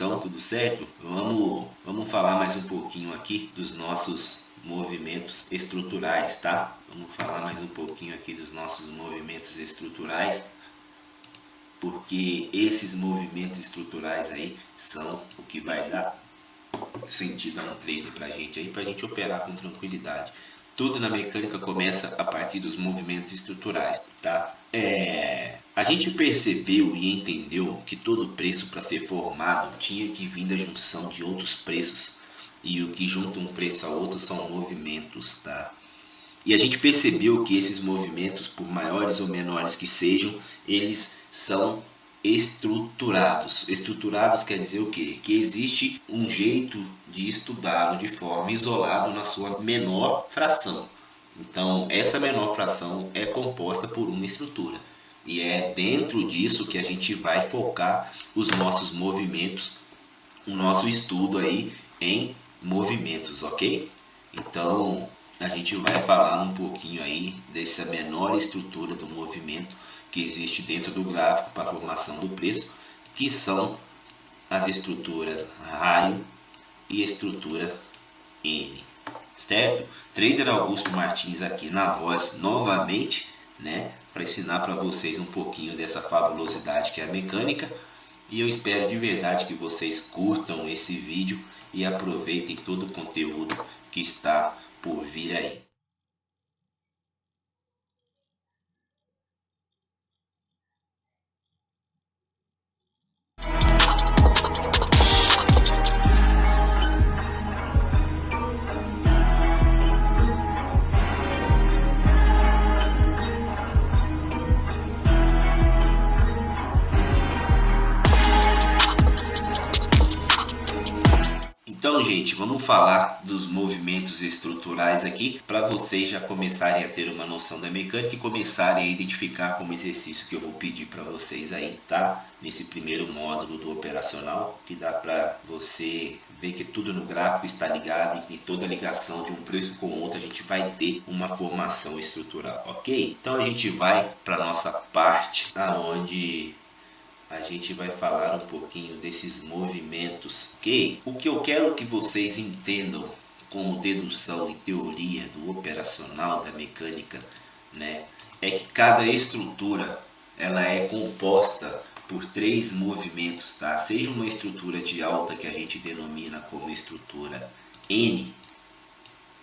estão? Tudo certo? Vamos falar mais um pouquinho aqui dos nossos movimentos estruturais, tá? Vamos falar mais um pouquinho aqui dos nossos movimentos estruturais, porque esses movimentos estruturais aí são o que vai dar sentido a um trade pra gente operar com tranquilidade. Tudo na mecânica começa a partir dos movimentos estruturais, tá? A gente percebeu e entendeu que todo preço para ser formado tinha que vir da junção de outros preços, e o que junta um preço a outro são movimentos, tá? E a gente percebeu que esses movimentos, por maiores ou menores que sejam, eles são estruturados. Estruturados quer dizer o quê? Que existe um jeito de estudá-lo de forma isolada na sua menor fração. Então, essa menor fração é composta por uma estrutura. E é dentro disso que a gente vai focar os nossos movimentos, o nosso estudo aí em movimentos, ok? Então, a gente vai falar um pouquinho aí dessa menor estrutura do movimento que existe dentro do gráfico para a formação do preço, que são as estruturas raio e estrutura N, certo? Trader Augusto Martins aqui na voz novamente, né, para ensinar para vocês um pouquinho dessa fabulosidade que é a mecânica. E eu espero de verdade que vocês curtam esse vídeo e aproveitem todo o conteúdo que está por vir aí. Então, gente, vamos falar dos movimentos estruturais aqui para vocês já começarem a ter uma noção da mecânica e começarem a identificar como exercício que eu vou pedir para vocês aí, tá? Nesse primeiro módulo do operacional, que dá para você ver que tudo no gráfico está ligado e que toda ligação de um preço com outro a gente vai ter uma formação estrutural, ok? Então a gente vai para a nossa parte aonde a gente vai falar um pouquinho desses movimentos, ok? O que eu quero que vocês entendam como dedução e teoria do operacional da mecânica, né, é que cada estrutura ela é composta por 3 movimentos, tá? Seja uma estrutura de alta que a gente denomina como estrutura N,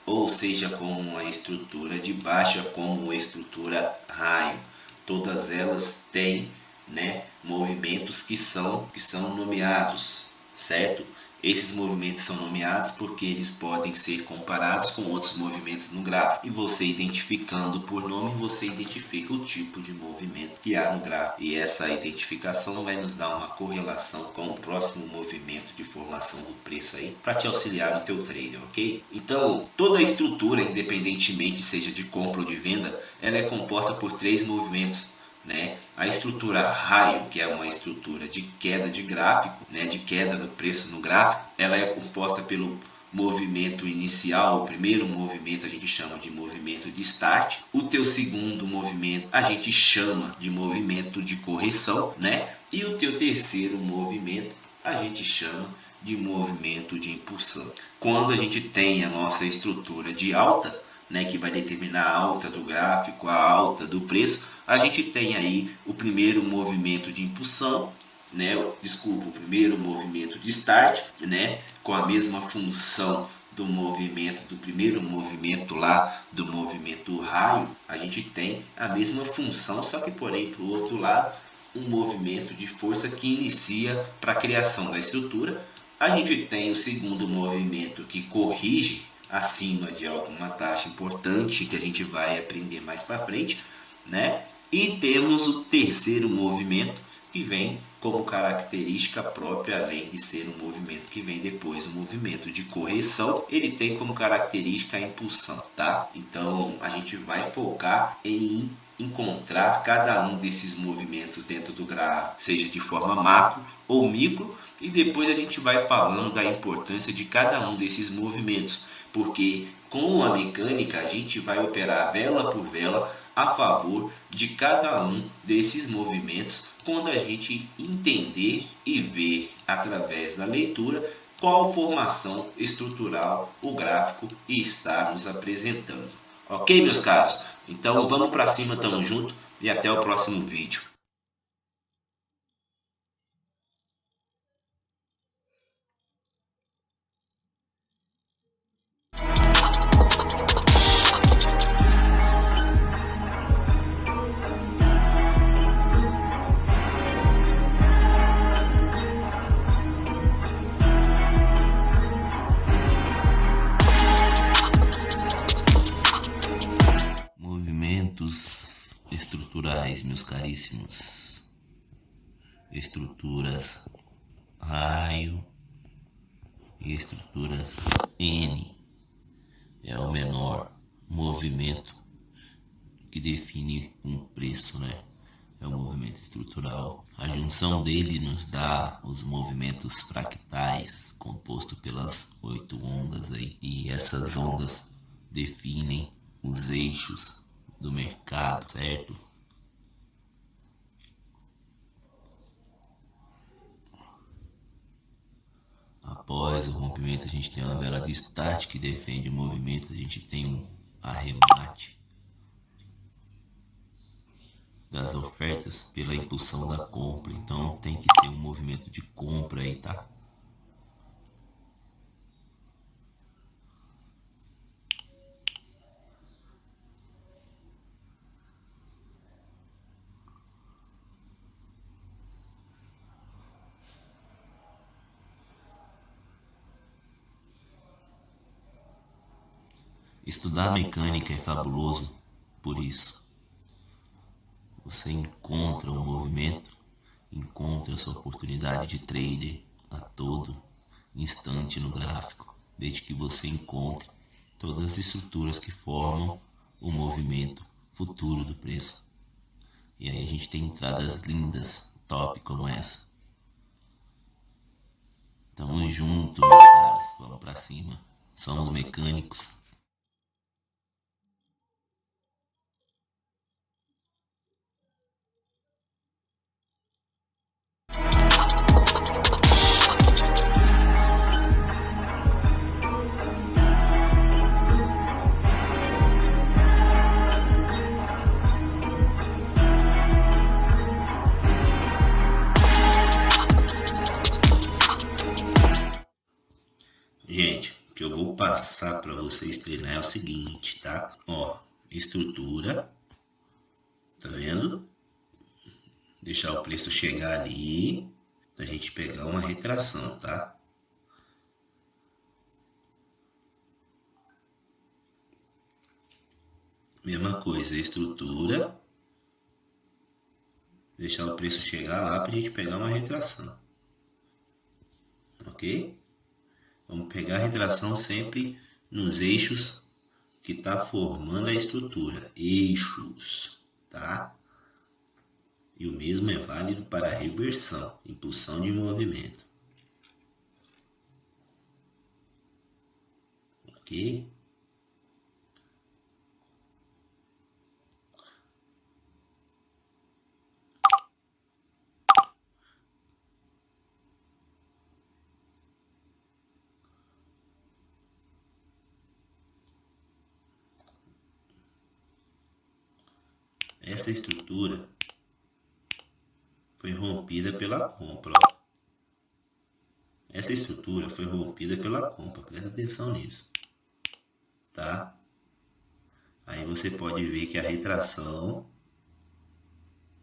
ou seja como uma estrutura de baixa como estrutura raio. Todas elas têm, né, movimentos que são nomeados, certo? Esses movimentos são nomeados porque eles podem ser comparados com outros movimentos no gráfico. E você identificando por nome, você identifica o tipo de movimento que há no gráfico. E essa identificação vai nos dar uma correlação com o próximo movimento de formação do preço aí, para te auxiliar no teu trader, ok? Então, toda a estrutura, independentemente seja de compra ou de venda, ela é composta por 3 movimentos, né? A estrutura raio, que é uma estrutura de queda de gráfico, né, de queda do preço no gráfico, ela é composta pelo movimento inicial. O primeiro movimento a gente chama de movimento de start, o teu segundo movimento a gente chama de movimento de correção, né, e o teu terceiro movimento a gente chama de movimento de impulsão. Quando a gente tem a nossa estrutura de alta, né, que vai determinar a alta do gráfico, a alta do preço, a gente tem aí o primeiro movimento de impulsão, né, o primeiro movimento de start, né, com a mesma função do movimento, do primeiro movimento lá, do movimento raio. A gente tem a mesma função, só que porém para o outro lado, um movimento de força que inicia para a criação da estrutura. A gente tem o segundo movimento que corrige acima de alguma taxa importante, que a gente vai aprender mais para frente, né? E temos o terceiro movimento, que vem como característica própria, além de ser um movimento que vem depois do movimento de correção, ele tem como característica a impulsão, tá? Então a gente vai focar em encontrar cada um desses movimentos dentro do gráfico, seja de forma macro ou micro, e depois a gente vai falando da importância de cada um desses movimentos, porque com a mecânica a gente vai operar vela por vela a favor de cada um desses movimentos quando a gente entender e ver através da leitura qual formação estrutural o gráfico está nos apresentando. Ok, meus caros? Então vamos para cima, tamo junto e até o próximo vídeo. Movimentos estruturais, meus caríssimos. Estruturas raio e estruturas N. É o menor movimento que define um preço, né? É o movimento estrutural. A junção dele nos dá os movimentos fractais, composto pelas 8 ondas aí. E essas ondas definem os eixos do mercado, certo? Após o rompimento, a gente tem uma vela de start que defende o movimento, a gente tem um arremate das ofertas pela impulsão da compra. Então tem que ser um movimento de compra aí, tá? Estudar mecânica é fabuloso por isso. Você encontra um movimento, encontra sua oportunidade de trader a todo instante no gráfico, desde que você encontre todas as estruturas que formam o movimento futuro do preço. E aí a gente tem entradas lindas, top como essa. Tamo junto, meus caras, vamos pra cima. Somos mecânicos. Gente, o que eu vou passar para vocês treinar é o seguinte, tá? Ó, estrutura, tá vendo? Deixar o preço chegar ali, pra gente pegar uma retração, tá? Mesma coisa, estrutura, deixar o preço chegar lá pra gente pegar uma retração, ok? Vamos pegar a retração sempre nos eixos que está formando a estrutura. Eixos, tá? E o mesmo é válido para a reversão, impulsão de movimento. Ok? Essa estrutura foi rompida pela compra. Essa estrutura foi rompida pela compra. Presta atenção nisso. Tá? Aí você pode ver que a retração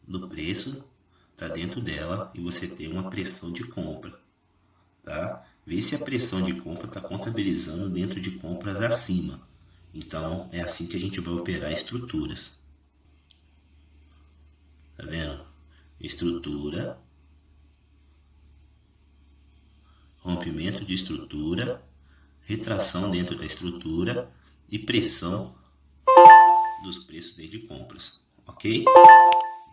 do preço está dentro dela e você tem uma pressão de compra. Tá? Vê se a pressão de compra está contabilizando dentro de compras acima. Então é assim que a gente vai operar estruturas. Tá vendo? Estrutura, rompimento de estrutura, retração dentro da estrutura e pressão dos preços dentro de compras, ok?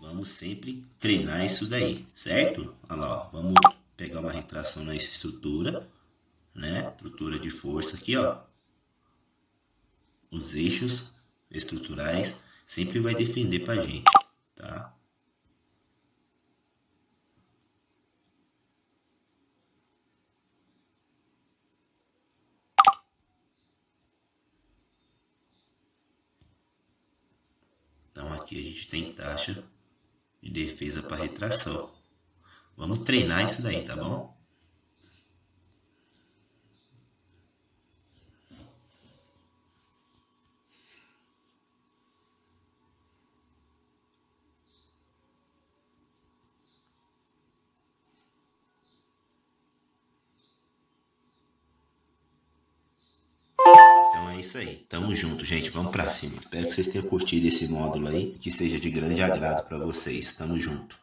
Vamos sempre treinar isso daí, certo? Olha lá, ó, vamos pegar uma retração nessa estrutura, né? Estrutura de força aqui, ó. Os eixos estruturais sempre vai defender pra gente, tá? Então aqui a gente tem taxa de defesa para retração. Vamos treinar isso daí, tá bom? Então é isso aí. Tamo junto, gente. Vamos pra cima. Espero que vocês tenham curtido esse módulo aí, que seja de grande agrado para vocês. Tamo junto.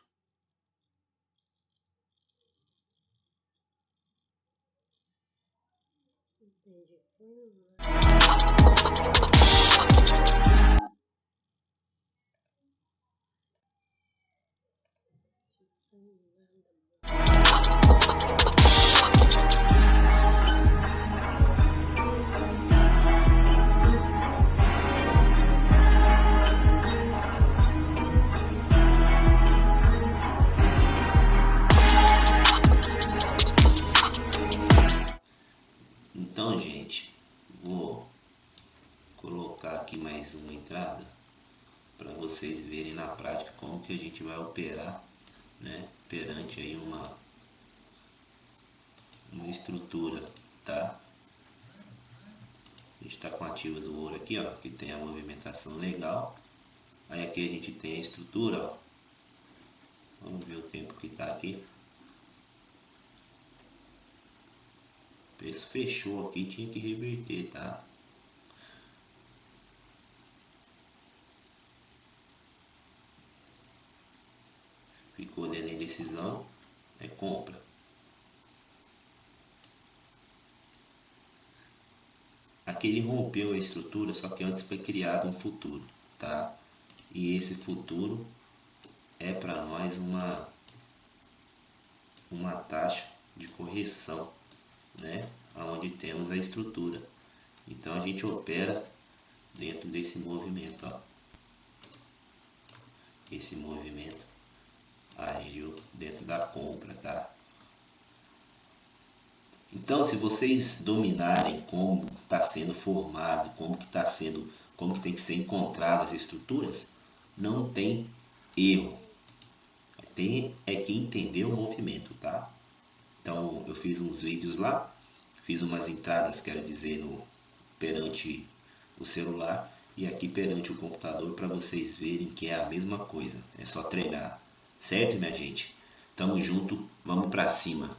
Então, gente, vou colocar aqui mais uma entrada para vocês verem na prática como que a gente vai operar, né, perante aí uma estrutura, tá? A gente está com a ativa do ouro aqui, ó, que tem a movimentação legal. Aí aqui a gente tem a estrutura, ó. Vamos ver o tempo que está aqui. O preço fechou aqui, tinha que reverter, tá? Ficou dentro da indecisão, é compra. Aqui ele rompeu a estrutura, só que antes foi criado um futuro, tá? E esse futuro é para nós uma taxa de correção, né? Onde temos a estrutura. Então a gente opera dentro desse movimento, ó. Esse movimento agiu dentro da compra, tá? Então, se vocês dominarem como está sendo formado, como que tem que ser encontradas as estruturas, não tem erro. Tem é que entender o movimento, tá? Então, eu fiz uns vídeos lá, fiz umas entradas, quero dizer, perante o celular e aqui perante o computador para vocês verem que é a mesma coisa. É só treinar, certo, minha gente? Tamo junto, vamos para cima.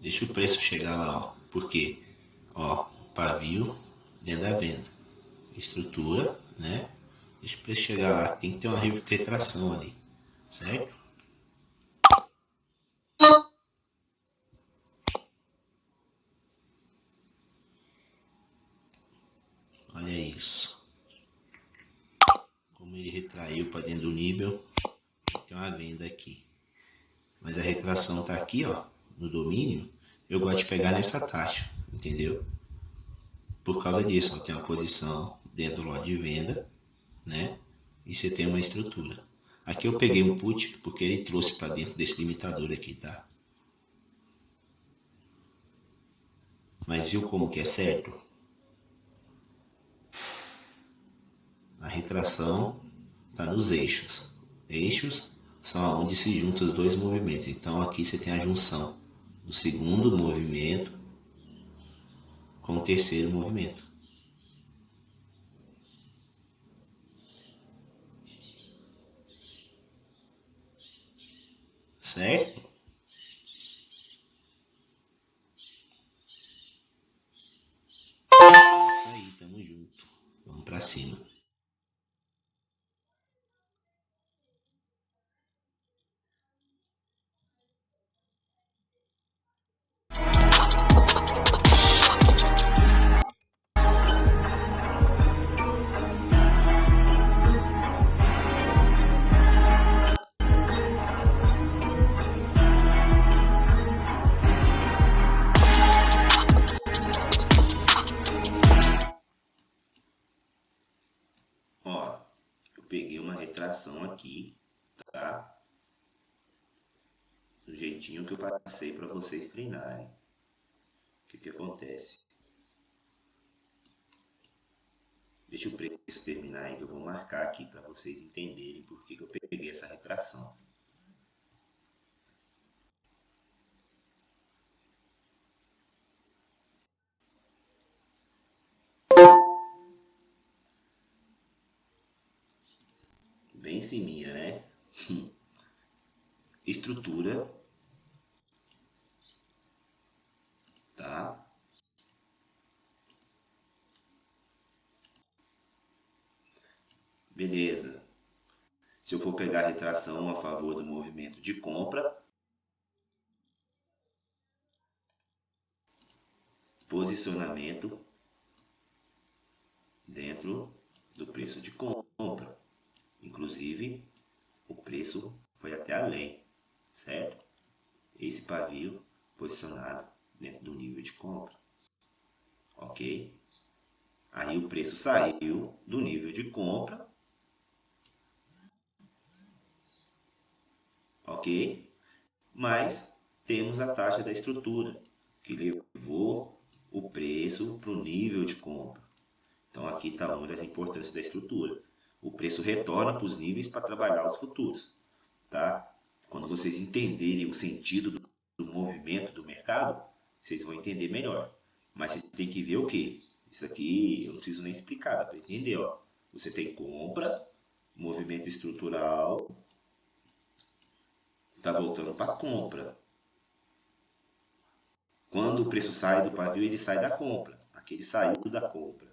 Deixa o preço chegar lá, ó. Porque, ó, pavio dentro da venda, estrutura, né? Deixa o preço chegar lá, tem que ter uma retração ali, certo? Olha isso. Como ele retraiu para dentro do nível, tem uma venda aqui. Mas a retração tá aqui, ó, no domínio. Eu gosto de pegar nessa taxa, entendeu? Por causa disso, ó, tem uma posição dentro do lote de venda, né? E você tem uma estrutura. Aqui eu peguei um put porque ele trouxe para dentro desse limitador aqui, tá? Mas viu como que é certo? A retração está nos eixos. Eixos são onde se juntam os dois movimentos. Então aqui você tem a junção do segundo movimento com o terceiro movimento. Certo? É isso aí, tamo junto. Vamos pra cima. uma retração aqui, tá? Do jeitinho que eu passei para vocês treinarem. O que acontece? Deixa o preço terminar aí, que eu vou marcar aqui para vocês entenderem por que eu peguei essa retração. Bem sininha, né? Estrutura, tá? Beleza. Se eu for pegar a retração a favor do movimento de compra, posicionamento dentro do preço de compra. Inclusive, o preço foi até além, certo? Esse pavio posicionado dentro do nível de compra, ok? Aí o preço saiu do nível de compra, ok? Mas temos a taxa da estrutura, que levou o preço para o nível de compra. Então aqui está uma das importâncias da estrutura. O preço retorna para os níveis para trabalhar os futuros, tá? Quando vocês entenderem o sentido do movimento do mercado, vocês vão entender melhor. Mas você tem que ver o quê? Isso aqui eu não preciso nem explicar, dá para entender, ó. Você tem compra, movimento estrutural, está voltando para compra. Quando o preço sai do pavio, ele sai da compra. Aqui ele saiu da compra.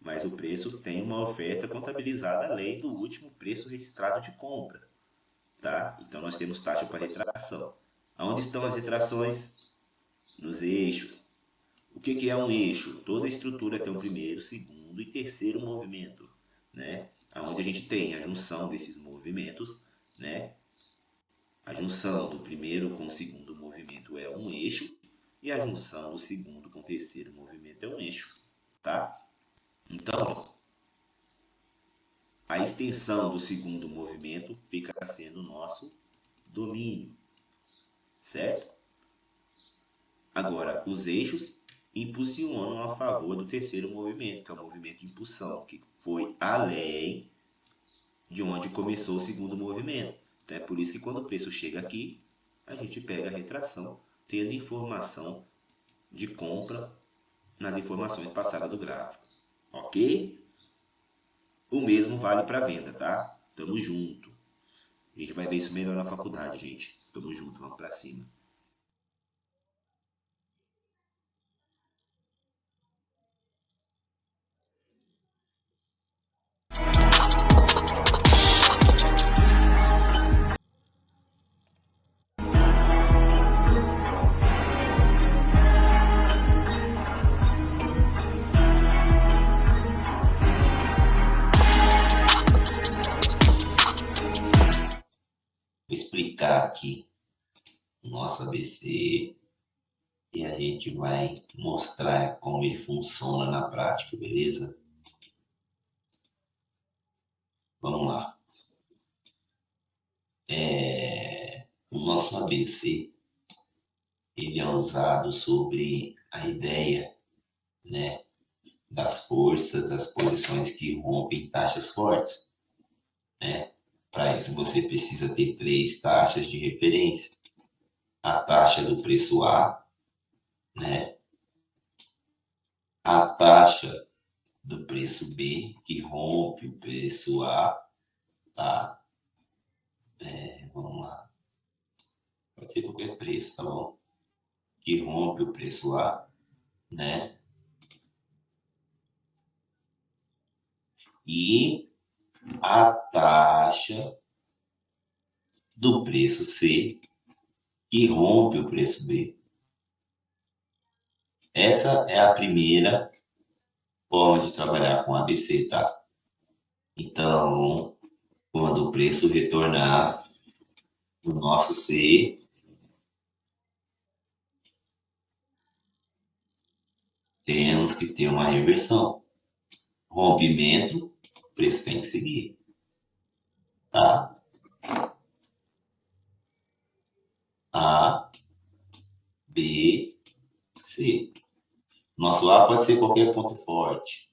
Mas o preço tem uma oferta contabilizada além do último preço registrado de compra. Tá? Então nós temos taxa para retração. Aonde estão as retrações? Nos eixos. O que é um eixo? Toda estrutura tem o primeiro, segundo e terceiro movimento, né? Aonde a gente tem a junção desses movimentos, né? A junção do primeiro com o segundo movimento é um eixo e a junção do segundo com o terceiro movimento é um eixo, tá? Então, a extensão do segundo movimento fica sendo o nosso domínio, certo? Agora, os eixos impulsionam a favor do terceiro movimento, que é o movimento de impulsão, que foi além de onde começou o segundo movimento. Então é por isso que quando o preço chega aqui, a gente pega a retração, tendo informação de compra nas informações passadas do gráfico. Ok? O mesmo vale para venda, tá? Tamo junto. A gente vai ver isso melhor na faculdade, gente. Tamo junto, vamos para cima. Vou explicar aqui o nosso ABC e a gente vai mostrar como ele funciona na prática, beleza? Vamos lá. O nosso ABC ele é usado sobre a ideia, né, das forças, das posições que rompem taxas fortes, né? Para isso você precisa ter três taxas de referência: a taxa do preço A, né? A taxa do preço B, que rompe o preço A, tá? Vamos lá. Pode ser qualquer preço, tá bom? Que rompe o preço A, né? E a taxa do preço C, que rompe o preço B. Essa é a primeira forma de trabalhar com ABC, tá? Então, quando o preço retornar o nosso C, temos que ter uma reversão. Rompimento, o preço tem que seguir. tá? A, B, C. Nosso A pode ser qualquer ponto forte.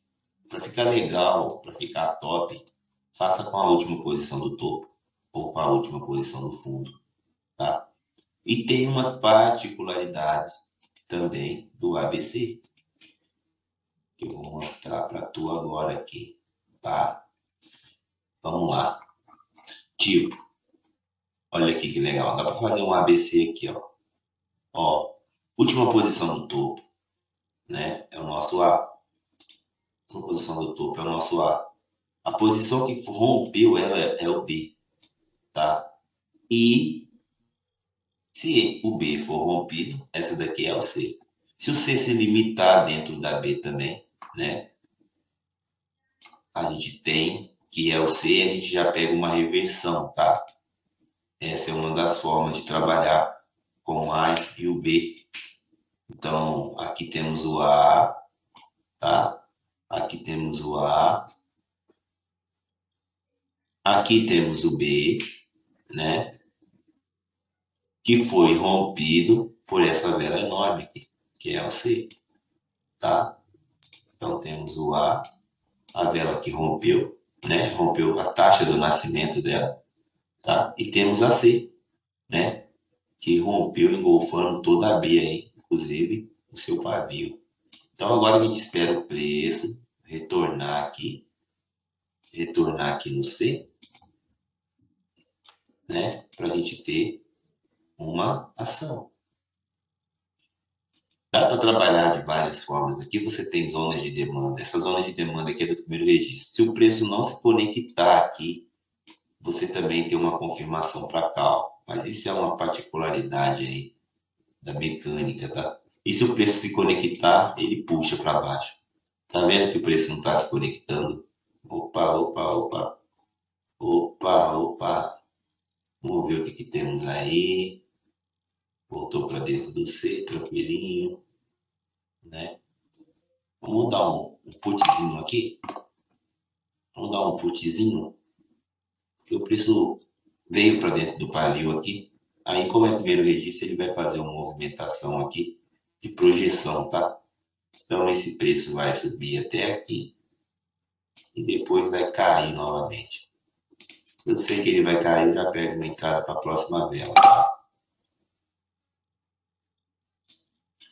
Para ficar legal, para ficar top, faça com a última posição do topo ou com a última posição do fundo, tá? E tem umas particularidades também do ABC, que eu vou mostrar para tu agora aqui, tá? Vamos lá. Tipo, olha aqui que legal. Dá para fazer um ABC aqui, ó. Ó, última posição do topo, né? É o nosso A. Última posição do topo é o nosso A. A posição que rompeu ela é o B, tá? E se o B for rompido, essa daqui é o C. Se o C se limitar dentro da B também, né? A gente tem que é o C, a gente já pega uma reversão, tá? Essa é uma das formas de trabalhar com A e o B. Então, aqui temos o A, tá? Aqui temos o A. Aqui temos o B, né? Que foi rompido por essa vela enorme aqui, que é o C, tá? Então temos o a vela que rompeu, né? Rompeu a taxa do nascimento dela, tá? E temos a C, né? Que rompeu engolfando toda a B aí, inclusive o seu pavio. Então agora a gente espera o preço retornar aqui no C, né? Para a gente ter uma ação. Dá para trabalhar de várias formas. Aqui você tem zonas de demanda. Essa zona de demanda aqui é do primeiro registro. Se o preço não se conectar aqui, você também tem uma confirmação para cá. Mas isso é uma particularidade aí da mecânica, tá? E se o preço se conectar, ele puxa para baixo. Tá vendo que o preço não está se conectando? Opa, opa, opa. Opa, opa. Vamos ver o que, que temos aí. Voltou para dentro do C, tranquilinho, né? Vamos dar um putzinho aqui. Vamos dar um putzinho, que o preço veio para dentro do pavio aqui. Aí, como é primeiro registro, ele vai fazer uma movimentação aqui de projeção, tá? Então, esse preço vai subir até aqui e depois vai cair novamente. Eu sei que ele vai cair, já pego uma entrada para a próxima vela, tá?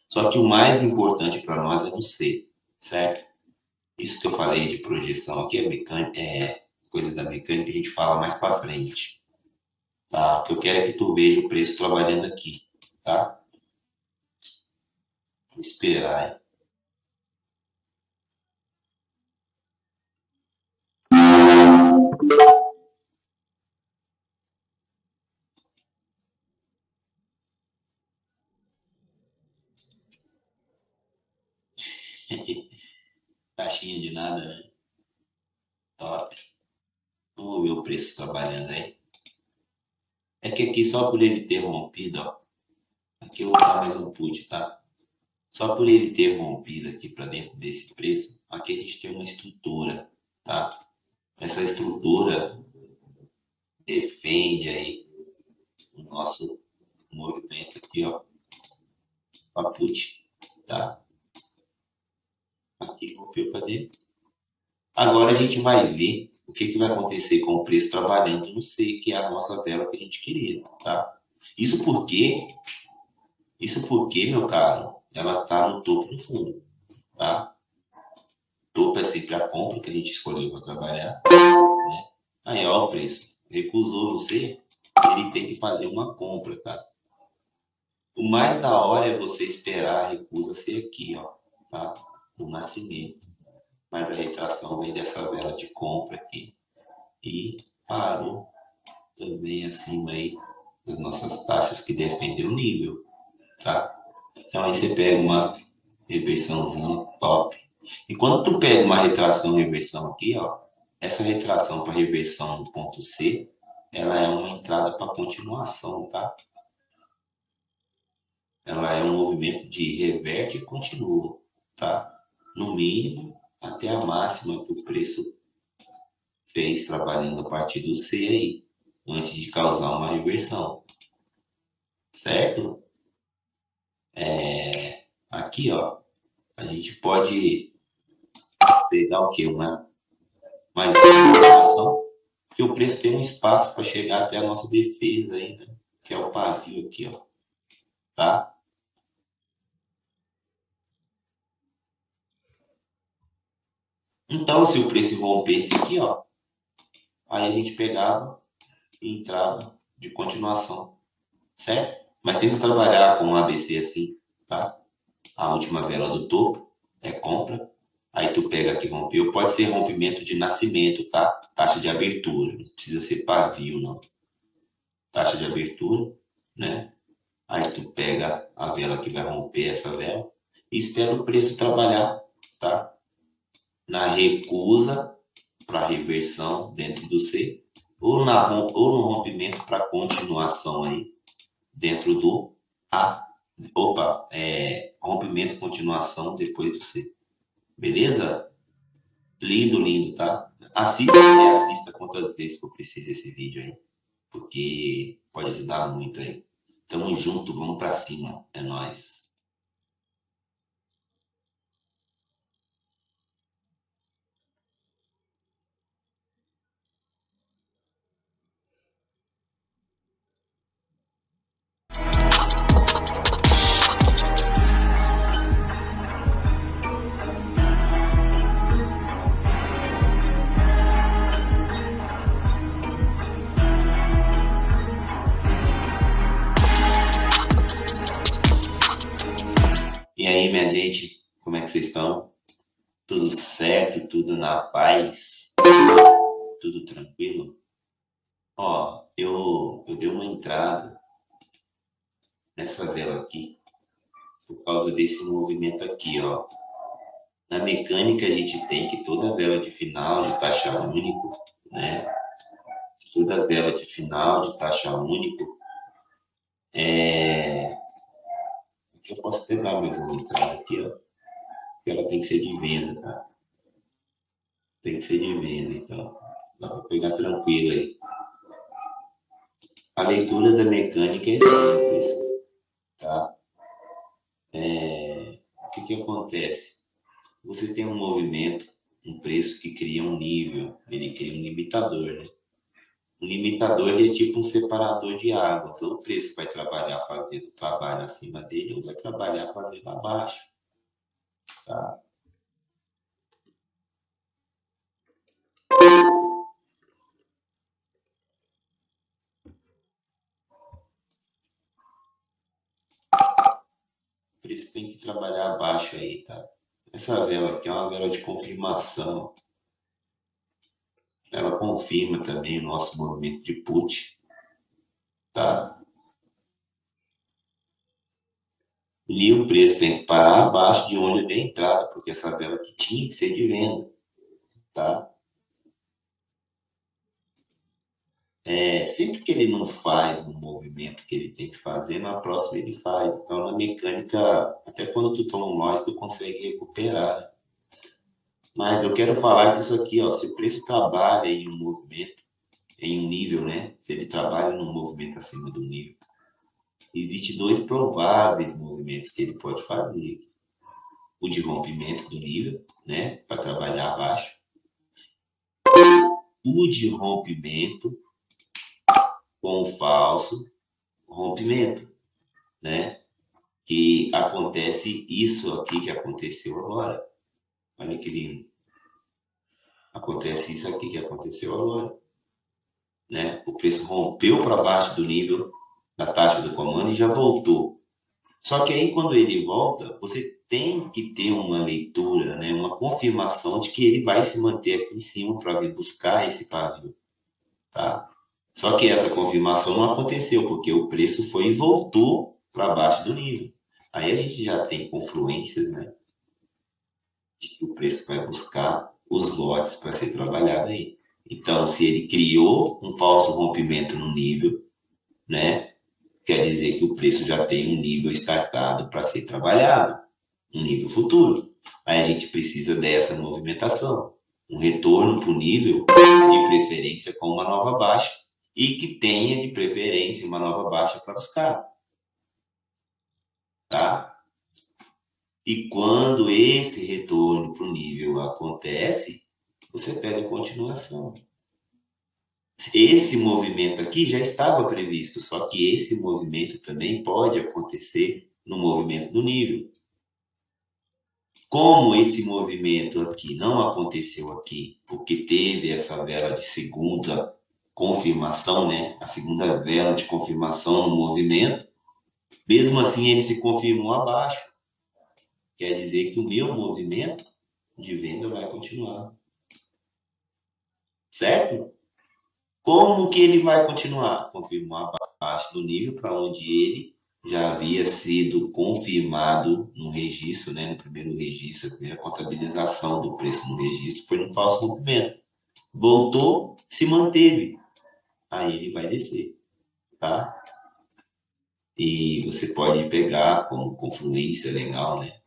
Só que o mais importante para nós é no C, certo? Isso que eu falei de projeção aqui é mecânica, é coisa da mecânica que a gente fala mais para frente, tá? O que eu quero é que tu veja o preço trabalhando aqui, tá? Vou esperar, hein? Taxinha de nada, né? Top. Vamos ver o preço trabalhando aí. É que aqui só por ele ter rompido, ó. Aqui eu vou dar mais um put, tá? Só por ele ter rompido aqui para dentro desse preço, aqui a gente tem uma estrutura, tá? Essa estrutura defende aí o nosso movimento aqui, ó. A put, tá? Aqui rompeu para dentro. Agora a gente vai ver o que, que vai acontecer com o preço trabalhando no C, que é a nossa vela que a gente queria, tá? Isso porque, isso porque, meu caro, ela está no topo e no fundo, tá? Topo é sempre a compra que a gente escolheu para trabalhar, né? Aí, ó, o preço. Recusou você, ele tem que fazer uma compra, tá? O mais da hora é você esperar a recusa ser aqui, ó, tá? No nascimento. Mas a retração vem dessa vela de compra aqui e parou também acima aí das nossas taxas que defendem o nível, tá? Então aí você pega uma reversãozinha top. E quando tu pega uma retração reversão aqui, ó, essa retração para reversão no ponto C, ela é uma entrada para continuação, tá? Ela é um movimento de reverte e continua, tá? No mínimo até a máxima que o preço fez trabalhando a partir do C aí, antes de causar uma reversão, certo? Aqui, ó, a gente pode pegar o quê? Mais uma informação, porque o preço tem um espaço para chegar até a nossa defesa aí, né? Que é o pavio aqui, ó, tá? Então, se o preço rompesse aqui, ó, aí a gente pegava e entrava de continuação, certo? Mas tenta trabalhar com um ABC assim, tá? A última vela do topo é compra, aí tu pega aqui rompeu, pode ser rompimento de nascimento, tá? Taxa de abertura, não precisa ser pavio, não. Taxa de abertura, né? Aí tu pega a vela que vai romper essa vela e espera o preço trabalhar, tá? Na recusa para reversão dentro do C ou no rompimento para continuação aí dentro do A. Opa, rompimento e continuação depois do C. Beleza? Lindo, lindo, tá? Assista e assista quantas vezes for preciso esse vídeo aí, porque pode ajudar muito aí. Tamo junto, vamos pra cima. É nóis. E aí, minha gente, como é que vocês estão? Tudo certo? Tudo na paz? Tudo tranquilo? Ó, eu dei uma entrada nessa vela aqui por causa desse movimento aqui, ó. Na mecânica a gente tem que toda vela de final de taxa único, né? Toda vela de final de taxa único é... Aqui eu posso até dar mais uma entrada aqui, ó. Porque ela tem que ser de venda, tá? Tem que ser de venda, então dá para pegar tranquilo aí. A leitura da mecânica é simples, tá? O que que acontece? Você tem um movimento, um preço que cria um nível, ele cria um limitador, né? Um limitador ele é tipo um separador de águas. Ou o preço vai trabalhar fazendo trabalho acima dele, ou vai trabalhar fazendo abaixo, tá? O preço tem que trabalhar abaixo aí, tá? Essa vela aqui é uma vela de confirmação. Ela confirma também o nosso movimento de put, tá? E o preço tem que parar abaixo de onde vem a entrada, porque essa vela aqui tinha que ser de venda, tá? Sempre que ele não faz no movimento que ele tem que fazer, na próxima ele faz. Então, na mecânica, até quando tu toma um loss, tu consegue recuperar. Mas eu quero falar disso aqui, ó. Se o preço trabalha em um movimento, em um nível, né? Se ele trabalha num movimento acima do nível, existe dois prováveis movimentos que ele pode fazer. O de rompimento do nível, né? Para trabalhar abaixo. O de rompimento com falso rompimento, né? Que acontece isso aqui que aconteceu agora. Olha que lindo. Acontece isso aqui que aconteceu agora, né? O preço rompeu para baixo do nível da taxa do comando e já voltou. Só que aí quando ele volta, você tem que ter uma leitura, né? Uma confirmação de que ele vai se manter aqui em cima para vir buscar esse pavio, tá? Só que essa confirmação não aconteceu, porque o preço foi e voltou para baixo do nível. Aí a gente já tem confluências, né? De que o preço vai buscar os lotes para ser trabalhado aí. Então, se ele criou um falso rompimento no nível, né? Quer dizer que o preço já tem um nível startado para ser trabalhado, um nível futuro. Aí a gente precisa dessa movimentação. um retorno para o nível, de preferência com uma nova baixa, e que tenha de preferência uma nova baixa para buscar. Tá? E quando esse retorno para o nível acontece, você pede continuação. Esse movimento aqui já estava previsto, só que esse movimento também pode acontecer no movimento do nível. Como esse movimento aqui não aconteceu aqui, porque teve essa vela de segunda confirmação, né? A segunda vela de confirmação no movimento, mesmo assim ele se confirmou abaixo. Quer dizer que o meu movimento de venda vai continuar. Certo? Como que ele vai continuar? Confirmar abaixo do nível para onde ele já havia sido confirmado no registro, né? No primeiro registro, a primeira contabilização do preço no registro foi um falso movimento. Voltou, se manteve. Aí ele vai descer, tá? E você pode pegar como confluência legal, né?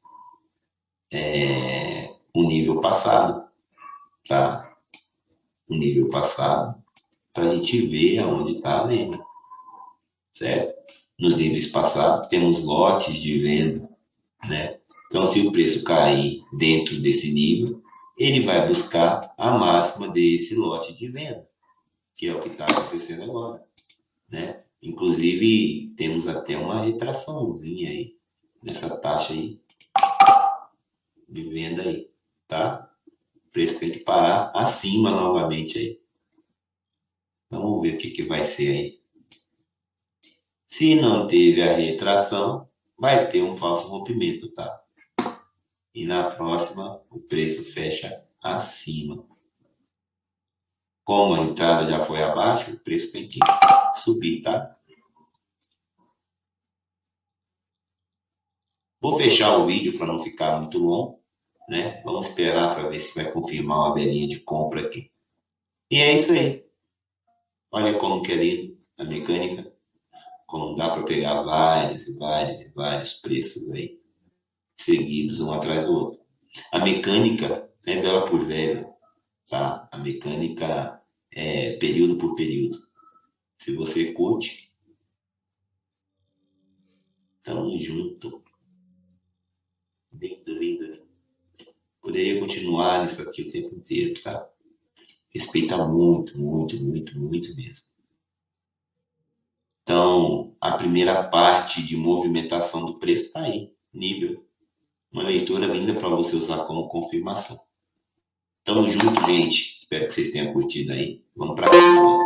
O nível passado, tá? O nível passado, para a gente ver aonde está a venda, certo? Nos níveis passados, temos lotes de venda, né? Então, se o preço cair dentro desse nível, ele vai buscar a máxima desse lote de venda, que é o que está acontecendo agora, né? Inclusive, temos até uma retraçãozinha aí, nessa taxa aí de venda aí, tá? O preço tem que parar acima novamente aí. Vamos ver o que vai ser aí. Se não teve a retração, vai ter um falso rompimento, tá? E na próxima, o preço fecha acima. Como a entrada já foi abaixo, o preço tem que subir, tá? Vou fechar o vídeo para não ficar muito longo, né? Vamos esperar para ver se vai confirmar uma velhinha de compra aqui. E é isso aí. Olha como que é lindo a mecânica, como dá para pegar vários preços aí, seguidos um atrás do outro. A mecânica é vela por vela, tá? A mecânica é período por período. Se você curte, tamo junto. Lindo. Poderia continuar nisso aqui o tempo inteiro, tá? Respeita muito mesmo. Então, a primeira parte de movimentação do preço está aí, nível. Uma leitura linda para você usar como confirmação. Tamo junto, gente. Espero que vocês tenham curtido aí. Vamos para cá.